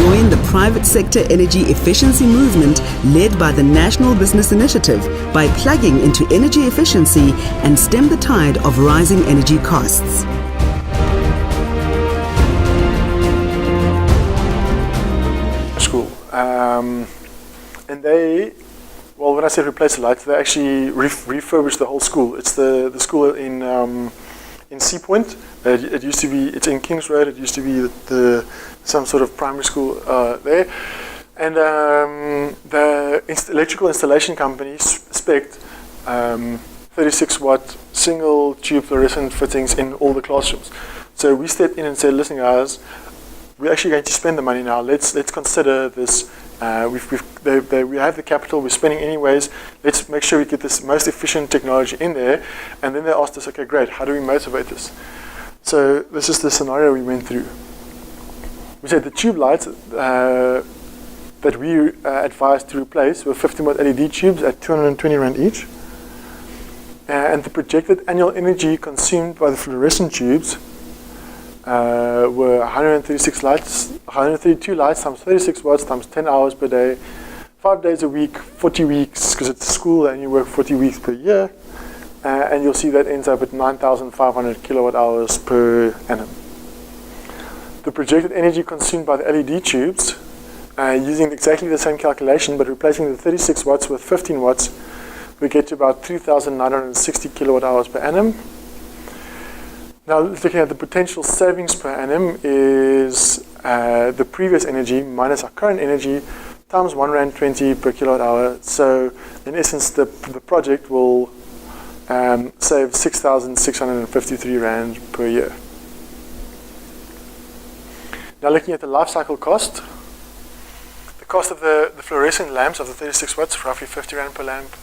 Join the private sector energy efficiency movement led by the National Business Initiative by plugging into energy efficiency and stem the tide of rising energy costs. School. And they, well, when I say replace the lights, they actually refurbished the whole school. It's the school in Sea Point. It used to be, it's in Kings Road. It used to be some sort of primary school there. And the electrical installation company spec'd 36 watt single tube fluorescent fittings in all the classrooms. So we stepped in and said, listen guys, we're actually going to spend the money now. Let's consider this. We have the capital, we're spending anyways. Let's make sure we get this most efficient technology in there. And then they asked us, okay, great, how do we motivate this? So this is the scenario we went through. We said the tube lights that we advised to replace were 50 watt LED tubes at 220 Rand each. And the projected annual energy consumed by the fluorescent tubes were 132 lights times 36 watts times 10 hours per day, 5 days a week, 40 weeks, because it's school and you work 40 weeks per year, and you'll see that ends up at 9,500 kilowatt hours per annum. The projected energy consumed by the LED tubes, using exactly the same calculation but replacing the 36 watts with 15 watts, we get to about 3,960 kilowatt hours per annum. Now, looking at the potential savings per annum is the previous energy minus our current energy times 1 Rand 20 per kilowatt hour. So, in essence, the project will save 6,653 Rand per year. Now, looking at the life cycle cost, the cost of the fluorescent lamps of the 36 watts, roughly 50 Rand per lamp.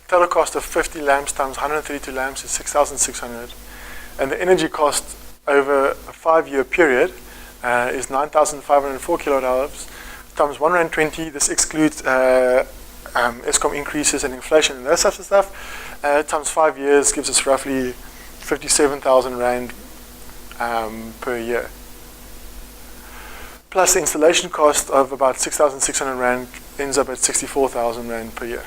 Total cost of 50 lamps times 132 lamps is 6,600. And the energy cost over a 5-year period is 9,504 kilowatt hours times 1 Rand 20. This excludes Eskom increases and inflation and that types of stuff. Times 5 years gives us roughly 57,000 Rand per year. Plus the installation cost of about 6,600 Rand ends up at 64,000 Rand per year.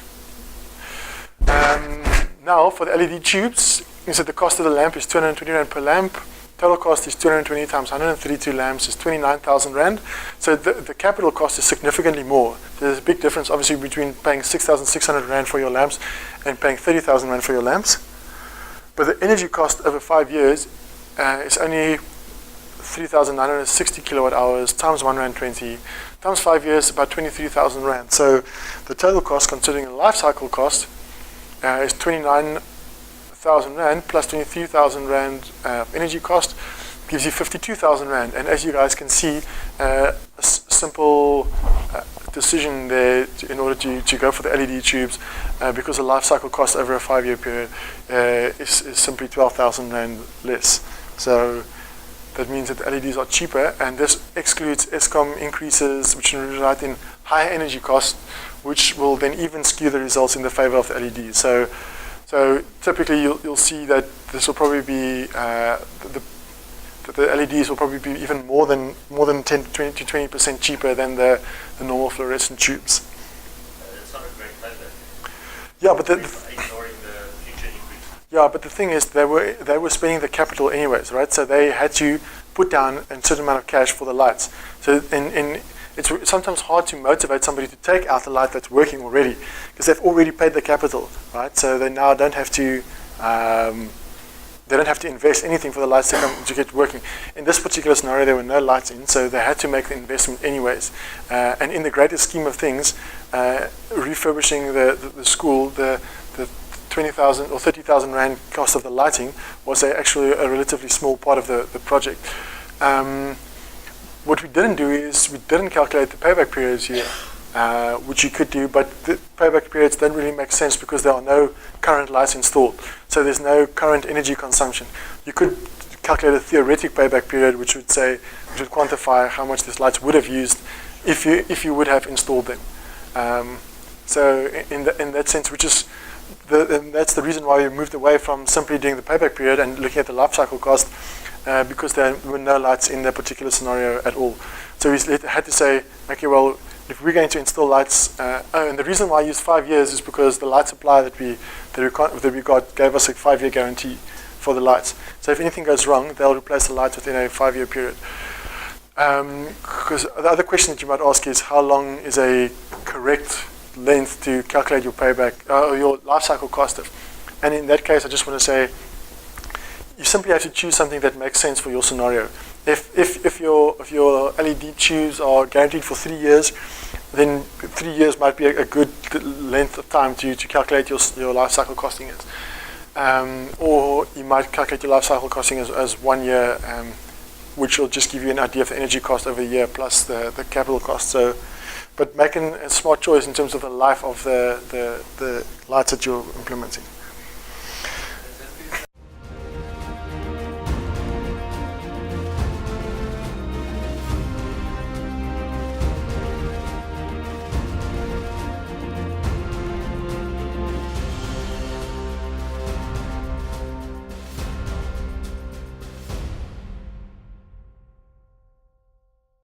Now for the LED tubes, you said the cost of the lamp is 220 Rand per lamp. Total cost is 220 times 132 lamps is 29,000 Rand. So the capital cost is significantly more. There's a big difference obviously between paying 6,600 Rand for your lamps and paying 30,000 Rand for your lamps. But the energy cost over 5 years is only 3,960 kilowatt hours times 1 Rand 20 times 5 years, about 23,000 Rand. So the total cost, considering the life cycle cost, is 29,000 Rand plus 23,000 Rand energy cost gives you 52,000 Rand. And as you guys can see, a simple decision there in order to go for the LED tubes, because the life cycle cost over a 5-year period is simply 12,000 Rand less. So that means that the LEDs are cheaper, and this excludes Eskom increases, which will result in higher energy costs, which will then even skew the results in the favor of the LEDs. So typically you'll see that this will probably be the LEDs will probably be even more than 10 to 20% cheaper than the normal fluorescent tubes. It's not a great payback. Yeah, but ignoring the future increase. Yeah, but the thing is, they were spending the capital anyways, right? So they had to put down a certain amount of cash for the lights. So it's sometimes hard to motivate somebody to take out the light that's working already, because they've already paid the capital, right? So they now don't have to invest anything for the lights to get working. In this particular scenario, there were no lights in, so they had to make the investment anyways. And in the greater scheme of things, refurbishing the school, the 20,000 or 30,000 Rand cost of the lighting was actually a relatively small part of the project. What we didn't do is we didn't calculate the payback periods here, which you could do, but the payback periods don't really make sense because there are no current lights installed. So there's no current energy consumption. You could calculate a theoretic payback period, which would quantify how much these lights would have used if you would have installed them. So in that sense, that's the reason why we moved away from simply doing the payback period and looking at the life cycle cost. because there were no lights in that particular scenario at all. So we had to say, okay, well, if we're going to install lights, and the reason why I used 5 years is because the light supplier that we got gave us a 5-year guarantee for the lights. So if anything goes wrong, they'll replace the lights within a 5-year period. Because the other question that you might ask is, how long is a correct length to calculate your payback or your life cycle cost of? And in that case, I just want to say, you simply have to choose something that makes sense for your scenario. If your LED tubes are guaranteed for 3 years, then 3 years might be a good length of time to calculate your life cycle costing is. Or you might calculate your life cycle costing as 1 year, which will just give you an idea of the energy cost over a year plus the capital cost. So, but making a smart choice in terms of the life of the lights that you're implementing.